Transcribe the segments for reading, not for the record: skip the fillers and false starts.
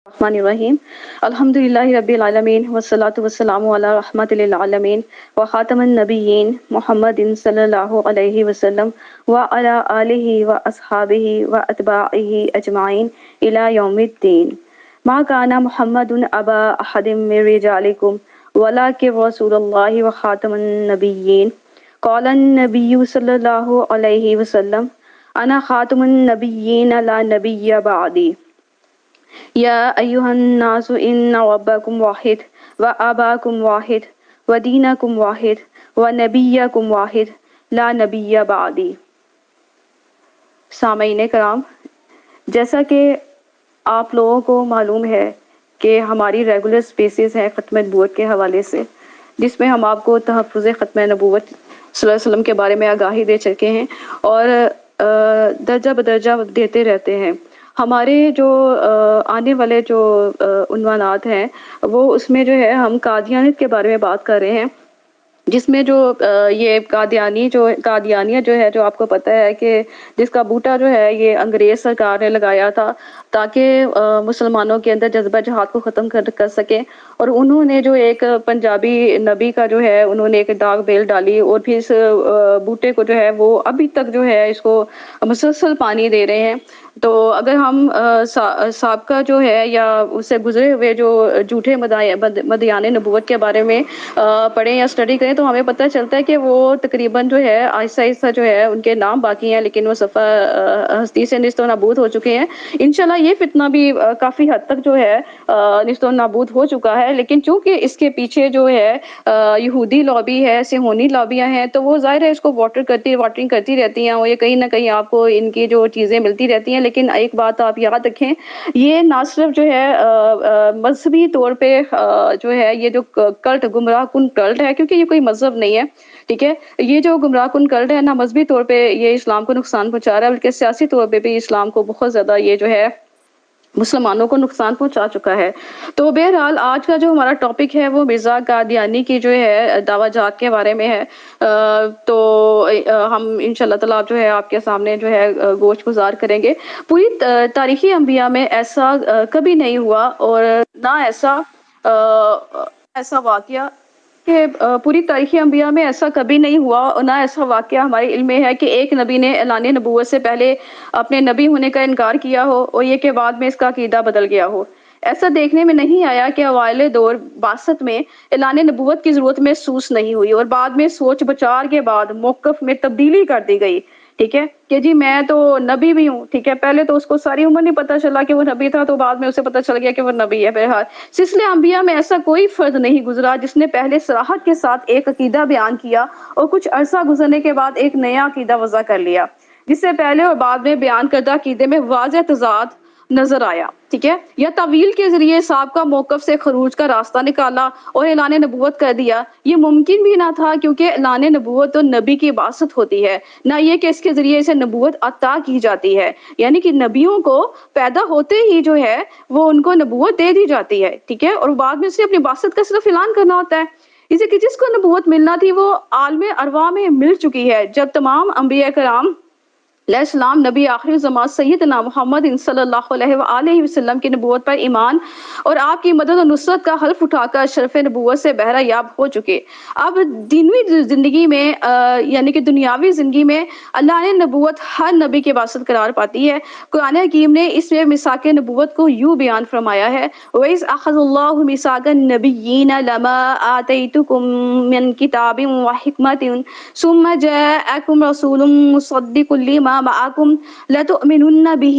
الرحمن الرحیم الحمد للہ رب العالمین والصلاة والسلام علی رحمت للعالمین وخاتم النبیین محمد صلی اللہ علیہ وسلم وعلی آلہ واصحابہ واتباعہ اجمعین الی یوم الدین ما کان محمد ابا احد من رجالکم ولکن رسول اللہ وخاتم النبیین قال النبی صلی اللہ علیہ وسلم انا خاتم النبیین لا نبی بعدی یا ایہا الناس ان ربکم واحد وآباکم واحد ودینکم واحد ونبیکم واحد لا نبی بعدی۔ سامعین کرام، جیسا کہ آپ لوگوں کو معلوم ہے کہ ہماری ریگولر سپیسز ہیں ختم نبوت کے حوالے سے، جس میں ہم آپ کو تحفظ ختم نبوت صلی اللہ علیہ وسلم کے بارے میں آگاہی دے چکے ہیں اور درجہ بدرجہ دیتے رہتے ہیں۔ ہمارے جو آنے والے جو عنوانات ہیں وہ اس میں جو ہے ہم قادیانیت کے بارے میں بات کر رہے ہیں، جس میں جو یہ قادیانیت جو ہے، جو آپ کو پتہ ہے کہ جس کا بوٹا جو ہے یہ انگریز سرکار نے لگایا تھا تاکہ مسلمانوں کے اندر جذبہ جہاد کو ختم کر سکے، اور انہوں نے جو ایک پنجابی نبی کا جو ہے انہوں نے ایک ڈاک بیل ڈالی، اور پھر اس بوٹے کو جو ہے وہ ابھی تک جو ہے اس کو مسلسل پانی دے رہے ہیں۔ تو اگر ہم سابقہ جو ہے یا اس سے گزرے ہوئے جو جھوٹے مدعیان نبوت کے بارے میں پڑھیں یا اسٹڈی کریں تو ہمیں پتہ چلتا ہے کہ وہ تقریباً جو ہے آہستہ آہستہ جو ہے ان کے نام باقی ہیں، لیکن وہ صفحہ ہستی سے نیست و نابود ہو چکے ہیں۔ انشاءاللہ یہ فتنہ بھی کافی حد تک جو ہے نیست و نابود ہو چکا ہے، لیکن چونکہ اس کے پیچھے جو ہے یہودی لابی ہے، صہیونی لابیاں ہیں، تو وہ ظاہر ہے اس کو واٹرنگ کرتی رہتی ہیں، اور یہ کہیں نہ کہیں آپ کو ان کی جو چیزیں ملتی رہتی ہیں۔ لیکن ایک بات آپ یاد رکھیں، یہ نہ صرف جو ہے مذہبی طور پہ جو ہے یہ جو کلٹ گمراہ کن کلٹ ہے، کیونکہ یہ کوئی مذہب نہیں ہے، ٹھیک ہے، یہ جو گمراہ کن کلٹ ہے نہ مذہبی طور پہ یہ اسلام کو نقصان پہنچا رہا ہے، بلکہ سیاسی طور پہ بھی اسلام کو بہت زیادہ یہ جو ہے مسلمانوں کو نقصان پہنچا چکا ہے۔ تو بہرحال آج کا جو ہمارا ٹاپک ہے وہ مرزا قادیانی کی جو ہے دعویٰ جات کے بارے میں ہے۔ تو ہم انشاءاللہ تعالیٰ جو ہے آپ کے سامنے جو ہے گوشت گزار کریں گے۔ پوری تاریخی انبیاء میں ایسا کبھی نہیں ہوا، اور نہ ایسا واقعہ کہ پوری تاریخی انبیاء میں ایسا کبھی نہیں ہوا، اور نہ ایسا واقعہ ہمارے علم میں ہے کہ ایک نبی نے اعلان نبوت سے پہلے اپنے نبی ہونے کا انکار کیا ہو اور یہ کہ بعد میں اس کا عقیدہ بدل گیا ہو۔ ایسا دیکھنے میں نہیں آیا کہ اوائل دور بعثت میں اعلان نبوت کی ضرورت محسوس نہیں ہوئی، اور بعد میں سوچ بچار کے بعد موقف میں تبدیلی کر دی گئی، ٹھیک ہے، کہ جی میں تو نبی بھی ہوں، ٹھیک ہے۔ پہلے تو اس کو ساری عمر نہیں پتہ چلا کہ وہ نبی تھا، تو بعد میں اسے پتہ چل گیا کہ وہ نبی ہے۔ بہرحال سلسلہ انبیاء میں ایسا کوئی فرد نہیں گزرا جس نے پہلے صراحت کے ساتھ ایک عقیدہ بیان کیا اور کچھ عرصہ گزرنے کے بعد ایک نیا عقیدہ وضع کر لیا، جس سے پہلے اور بعد میں بیان کردہ عقیدے میں واضح تضاد نظر آیا، ٹھیک ہے، یا تعویل کے ذریعے سابقہ موقف سے خروج کا راستہ نکالا اور اعلان نبوت کر دیا۔ یہ ممکن بھی نہ تھا، کیونکہ اعلان نبوت تو نبی کی بعثت ہوتی ہے، نہ یہ کہ اس کے ذریعے اسے نبوت عطا کی جاتی ہے، یعنی کہ نبیوں کو پیدا ہوتے ہی جو ہے وہ ان کو نبوت دے دی جاتی ہے، ٹھیک ہے، اور بعد میں اسے اپنی بعثت کا صرف اعلان کرنا ہوتا ہے۔ اسے کہ جس کو نبوت ملنا تھی وہ عالم ارواح میں مل چکی ہے، جب تمام انبیاء کرام علیہ السلام نبی آخری زمان سیدنا محمد صلی اللہ علیہ وآلہ وسلم کی نبوت پر ایمان اور آپ کی مدد و نصرت کا حلف اٹھا کر شرف نبوت سے بہرہ یاب ہو چکے۔ اب دینوی زندگی میں یعنی کہ دنیاوی زندگی میں اللہ نے نبوت ہر نبی کے بعثت قرار پاتی ہے۔ قرآن حکیم نے اس میں میثاق نبوت کو یوں بیان فرمایا ہے، وَإِذْ أَخَذَ اللَّهُ مِيثَاقَ النَّبِيِّينَ لَمَا آتَيْتُكُم مِّن كِتَابٍ وَحِكْمَةٍ ثُمَّ جَاءَكُمْ رَسُولٌ مُّصَدِّقٌ لِّمَا مَعَكُمْ لَتُؤْمِنُنَّ بِهِ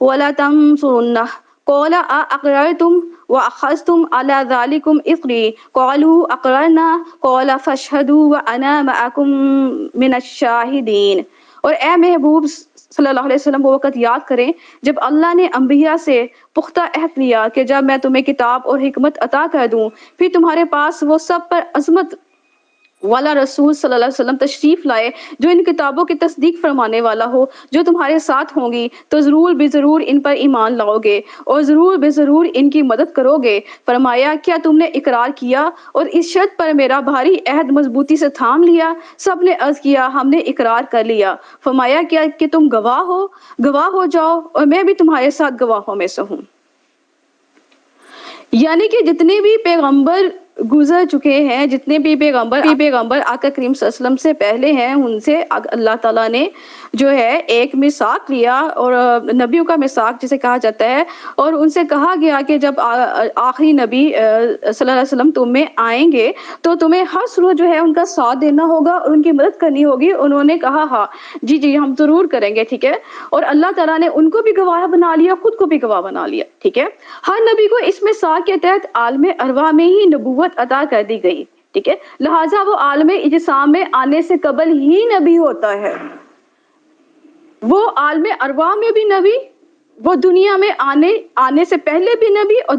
وَلَتَنصُرُنَّهُ قَالَ أَأَقْرَرْتُمْ وَأَخَذْتُمْ عَلَىٰ ذَٰلِكُمْ إِصْرِي قَالُوا أَقْرَرْنَا قَالَ فَاشْهَدُوا وَأَنَا مَعَكُمْ مِنَ الشَّاهِدِينَ۔ اور اے محبوب صلی اللہ علیہ وسلم وہ وقت یاد کریں جب اللہ نے انبیاء سے پختہ عہد لیا کہ جب میں تمہیں کتاب اور حکمت عطا کر دوں، پھر تمہارے پاس وہ سب پر عظمت والا رسول صلی اللہ علیہ وسلم تشریف لائے جو ان کتابوں کی تصدیق فرمانے والا ہو جو تمہارے ساتھ ہوں گی، تو ضرور بے ضرور ان پر ایمان لاؤ گے اور ضرور بے ضرور ان کی مدد کرو گے۔ فرمایا کیا تم نے اقرار کیا اور اس شرط پر میرا بھاری عہد مضبوطی سے تھام لیا؟ سب نے عرض کیا ہم نے اقرار کر لیا۔ فرمایا کیا کہ تم گواہ ہو جاؤ اور میں بھی تمہارے ساتھ گواہوں میں سے ہوں۔ یعنی کہ جتنے بھی پیغمبر گزر چکے ہیں، جتنے بھی پیغمبر آقا کریم صلی اللہ علیہ وسلم سے پہلے ہیں، ان سے اللہ تعالیٰ نے جو ہے ایک میثاق لیا، اور نبیوں کا میثاق جسے کہا جاتا ہے، اور ان سے کہا گیا کہ جب آخری نبی صلی اللہ علیہ وسلم تم میں آئیں گے تو تمہیں ہر صورت جو ہے ان کا ساتھ دینا ہوگا اور ان کی مدد کرنی ہوگی۔ انہوں نے کہا ہاں جی جی ہم ضرور کریں گے، ٹھیک ہے۔ اور اللہ تعالیٰ نے ان کو بھی گواہ بنا لیا، خود کو بھی گواہ بنا لیا، ٹھیک ہے۔ ہر نبی کو اس میثاق کے تحت عالم ارواح میں ہی نبوت عطا کر دی گئی، ٹھیک ہے، لہٰذا وہ عالم اجسام میں آنے سے قبل ہی نبی ہوتا ہے۔ وہ عالم ارواح میں بھی نبی، وہ دنیا میں آنے سے پہلے بھی نبی، اور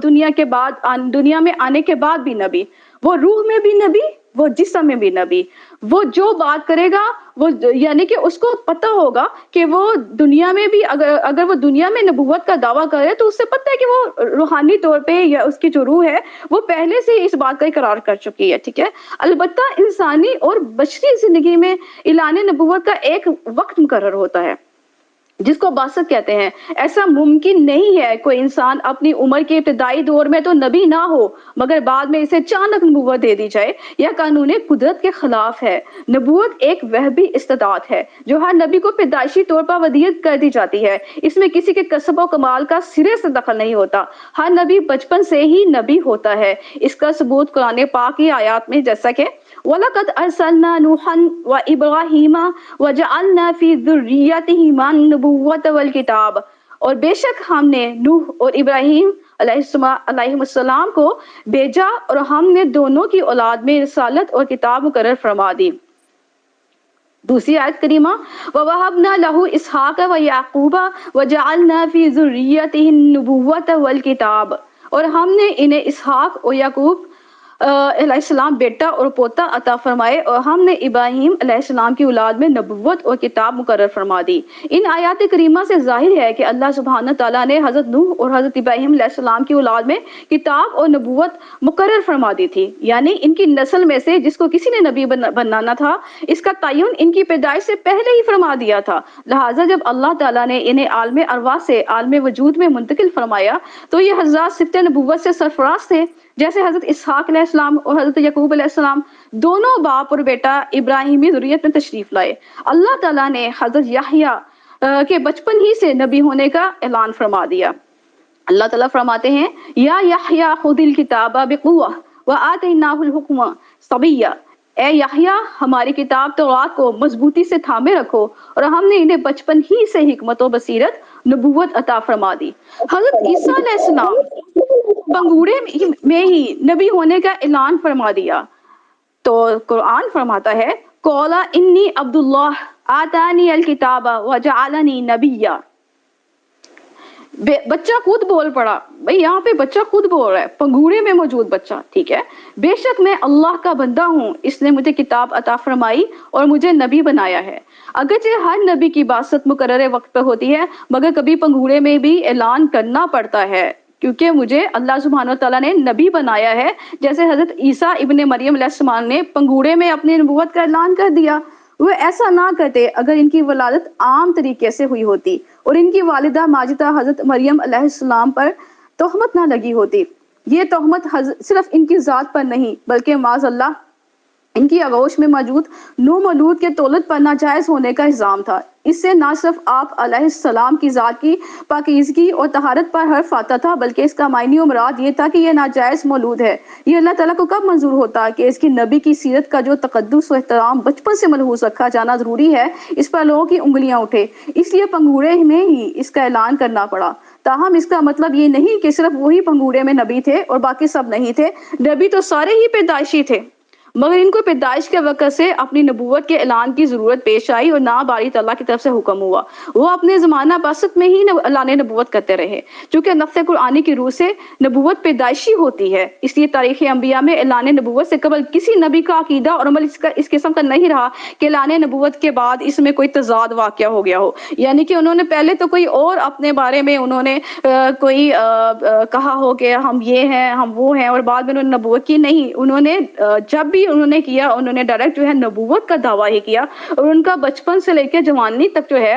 دنیا میں آنے کے بعد بھی نبی۔ وہ روح میں بھی نبی، وہ جسم میں بھی نبی۔ وہ جو بات کرے گا وہ یعنی کہ اس کو پتہ ہوگا کہ وہ دنیا میں بھی اگر وہ دنیا میں نبوت کا دعویٰ کرے تو اس سے پتہ ہے کہ وہ روحانی طور پہ یا اس کی جو روح ہے وہ پہلے سے ہی اس بات کا اقرار کر چکی ہے، ٹھیک ہے۔ البتہ انسانی اور بشری زندگی میں اعلان نبوت کا ایک وقت مقرر ہوتا ہے جس کو بعثت کہتے ہیں۔ ایسا ممکن نہیں ہے کوئی انسان اپنی عمر کے ابتدائی دور میں تو نبی نہ ہو مگر بعد میں اسے اچانک نبوت دے دی جائے، یہ قانون قدرت کے خلاف ہے۔ نبوت ایک وہبی استعداد ہے جو ہر نبی کو پیدائشی طور پر ودیعت کر دی جاتی ہے، اس میں کسی کے کسب و کمال کا سرے سے دخل نہیں ہوتا، ہر نبی بچپن سے ہی نبی ہوتا ہے۔ اس کا ثبوت قرآن پاک کی آیات میں جیسا کہ وَلَقَدْ أَرْسَلْنَا نُوحًا وَإِبْرَاهِيمَ وَجَعَلْنَا فِي ذُرِّيَّتِهِمَا النُّبُوَّةَ وَالْكِتَابَ، اور بے شک ہم نے نوح اور ابراہیم علیہ السلام کو بھیجا اور ہم نے دونوں کی اولاد میں رسالت اور کتاب مقرر فرما دی۔ دوسری آیت کریمہ وَوَهَبْنَا لَهُ إِسْحَاقَ وَيَعْقُوبَ وَجَعَلْنَا فِي ذُرِّيَّتِهِ النُّبُوَّةَ وَالْكِتَابَ، اور ہم نے انہیں اسحاق اور یعقوب علیہ السلام بیٹا اور پوتا عطا فرمائے، اور ہم نے ابراہیم علیہ السلام کی اولاد میں نبوت اور کتاب مقرر فرما دی۔ ان آیات کریمہ سے ظاہر ہے کہ اللہ سبحانہ تعالیٰ نے حضرت نوح اور حضرت ابراہیم علیہ السلام کی اولاد میں کتاب اور نبوت مقرر فرما دی تھی، یعنی ان کی نسل میں سے جس کو کسی نے نبی بنانا تھا اس کا تعین ان کی پیدائش سے پہلے ہی فرما دیا تھا۔ لہٰذا جب اللہ تعالیٰ نے انہیں عالم ارواح سے عالم وجود میں منتقل فرمایا تو یہ حضرات صفت نبوت سے سرفراز تھے، جیسے حضرت اسحاق علیہ السلام اور حضرت یعقوب علیہ السلام دونوں باپ اور بیٹا ابراہیمی ذریت میں تشریف لائے۔ اللہ تعالیٰ نے حضرت یحییٰ کے بچپن ہی سے نبی ہونے کا اعلان فرما دیا۔ اللہ تعالیٰ فرماتے ہیں یا یحییٰ خذ الکتاب بقوہ وآتیناہ الحکم صبیہ، اے یحییٰ ہماری کتاب تورات کو مضبوطی سے تھامے رکھو، اور ہم نے انہیں بچپن ہی سے حکمت و بصیرت نبوت عطا فرما دی۔ حضرت عیسیٰ علیہ السلام پنگوڑے میں ہی نبی ہونے کا اعلان فرما دیا، تو قرآن فرماتا ہے قَالَ إِنِّي عَبْدُ اللَّهِ آتَانِيَ الْكِتَابَ وَجَعَلَنِي نَبِيًّا۔ بچہ خود بول پڑا، بھئی یہاں پہ بچہ خود بول رہا ہے، پنگوڑے میں موجود بچہ، ٹھیک ہے، بے شک میں اللہ کا بندہ ہوں، اس نے مجھے کتاب عطا فرمائی اور مجھے نبی بنایا ہے۔ اگرچہ ہر نبی کی بعثت مقررہ وقت پہ ہوتی ہے مگر کبھی پنگوڑے میں بھی اعلان کرنا پڑتا ہے، کیونکہ مجھے اللہ سبحانہ وتعالیٰ نے نبی بنایا ہے، جیسے حضرت عیسیٰ ابن مریم علیہ السلام نے پنگوڑے میں اپنی نبوت کا اعلان کر دیا۔ وہ ایسا نہ کرتے اگر ان کی ولادت عام طریقے سے ہوئی ہوتی اور ان کی والدہ ماجدہ حضرت مریم علیہ السلام پر تہمت نہ لگی ہوتی۔ یہ تہمت صرف ان کی ذات پر نہیں بلکہ معاذ اللہ ان کی آغوش میں موجود نو مولود کے تولد پر ناجائز ہونے کا الزام تھا۔ اس سے نہ صرف آپ علیہ السلام کی ذات کی پاکیزگی اور طہارت پر حرف آتا تھا بلکہ اس کا معنی و مراد یہ تھا کہ یہ ناجائز مولود ہے۔ یہ اللہ تعالیٰ کو کب منظور ہوتا کہ اس کی نبی کی سیرت کا جو تقدس و احترام بچپن سے ملحوظ رکھا جانا ضروری ہے اس پر لوگوں کی انگلیاں اٹھے، اس لیے پنگوڑے میں ہی اس کا اعلان کرنا پڑا۔ تاہم اس کا مطلب یہ نہیں کہ صرف وہی پنگوڑے میں نبی تھے اور باقی سب نہیں تھے، نبی تو سارے ہی پیدائشی تھے، مگر ان کو پیدائش کے وقت سے اپنی نبوت کے اعلان کی ضرورت پیش آئی اور نہ باری تعالیٰ کی طرف سے حکم ہوا۔ وہ اپنے زمانہ بعثت میں ہی اعلان نبوت کرتے رہے، چونکہ نفس قرآنی کی روح سے نبوت پیدائشی ہوتی ہے، اس لیے تاریخ انبیاء میں اعلان نبوت سے قبل کسی نبی کا عقیدہ اور عمل اس قسم کا نہیں رہا کہ اعلان نبوت کے بعد اس میں کوئی تضاد واقع ہو گیا ہو، یعنی کہ انہوں نے پہلے تو کوئی اور اپنے بارے میں انہوں نے کوئی کہا ہو کہ ہم یہ ہیں ہم وہ ہیں، اور بعد میں انہوں نے نبوت کی نہیں، انہوں نے جب بھی انہوں نے کیا انہوں نے ڈائریکٹ جو ہے نبوت کا دعویٰ ہی کیا، اور ان کا بچپن سے لے کے جوانی تک جو ہے